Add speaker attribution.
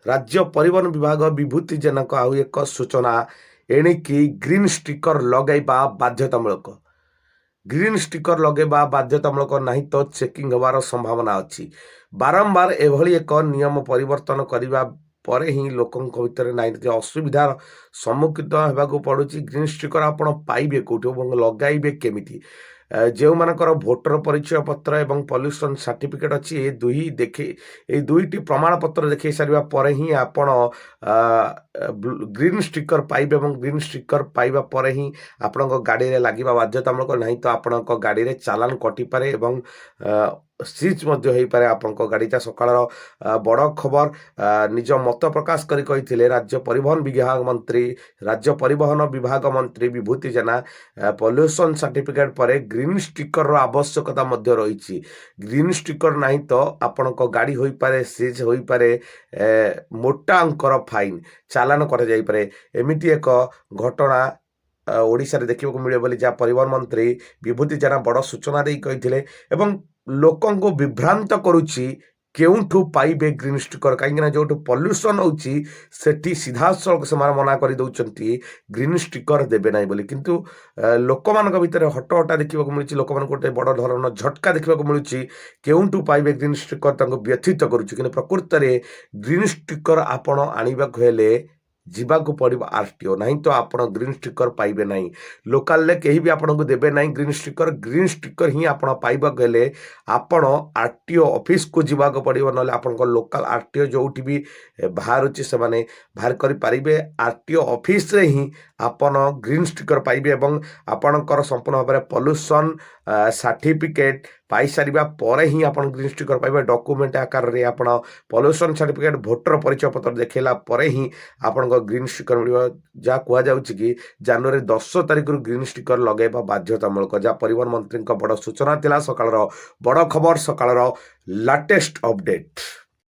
Speaker 1: राज्य परिवहन विभाग विभूति जेना आउ एक सूचना एणिकी ग्रीन स्टिकर लगेଇବା बाध्यतामूलक। ग्रीन स्टिकर लगेଇବା बाध्यतामूलक नहीं तो चेकिंग होवार संभावना अच्छी। बारंबार एभली एक नियम परिवर्तन करने पर ही लोकों भितर ना असुविधार सम्मुखीन होगा पड़ुची। ग्रीन स्टिकर आपण पाइबे कौटि और लगाइबे केमिति। जो मानकर भोटर परिचय पत्र एवं पॉल्यूशन सर्टिफिकेट अच्छी ये दुई देखे ये दुईटी प्रमाण पत्र देखा सारा पर ही आपण ग्रीन स्टिकर पाइबे और ग्रीन स्टिकर पाइबा पर ही आपण गाड़ी में लगे बाध्यतामूलक नहीं तो आपण गाड़ी में चालान कटिपे एवं सीज हो पारे आपण गाड़ीटा सकाळ बड़ खबर निज मत प्रकाश करी राज्य परिवहन विभाग मंत्री राज्य परिवहन विभाग मंत्री विभूति जेना पॉल्यूशन सर्टिफिकेट पर ग्रीन स्टिकर रो आवश्यकता मध्य रही। ग्रीन स्टिकर नहीं तो आपण गाड़ी हो पारे सीज हो पारे मोटा अंकर फाइन चालान कर जाई पारे। एमिति एक घटना ओडिशा रे देखिବାକୁ मिले बोली जहाँ परिवहन मंत्री विभूति जेना बड़ सूचना दे कही एवं लोकों को विभ्रांत करुच्ची केउठू पाइबे ग्रीन स्टिकर कहीं जो पॉल्यूशन होची सेठी सीधा सड़क से मना कर दौरान ग्रीन स्टिकर देवे ना बोली किंतु लोक मान भितर हट हटा देखा मिली लोक मान गोटे बड़ धरण झटका देखा मिलूँ केउठू पाइबे ग्रीन स्टिकर व्यथित करुच्ची कि प्रकृत में ग्रीन स्टिकर आपण आनिबाकु हेले जीवाकू पड़ो आरटीओ नहीं तो आप ग्रीन स्टिकर पाइबे नहीं। लोकाल रे कहीं भी आपन को देबे नहीं ग्रीन स्टिकर ही आप पाइबा गले आपण आरटीओ ऑफिस को जीवाक पड़ो ना आपण लोकाल आरटीओ जो भी बाहर से माने बाहर करि पारिबे आरटीओ ऑफिस रे ही आपण ग्रीन स्टिकर पाइबे एवं आपणकर संपूर्ण भाव में पॉल्यूशन सर्टिफिकेट पाई सारिबा परे ही आपण ग्रीन स्टिकर पाइबे। डॉक्यूमेंट आकार रे आपण पॉल्यूशन सर्टिफिकेट भोटर परिचय पत्र देखला परे ही आपण ग्रीन स्टिकर मिल जहाँ कहुच्छी कि जनवरी 10 तारिख ग्रीन स्टिकर लगेगा बाध्यतामूलक जहाँ परिवहन मंत्री बड़ सूचना थिला। सकाळ बड़ खबर सकाळ लाटेस्ट अपडेट।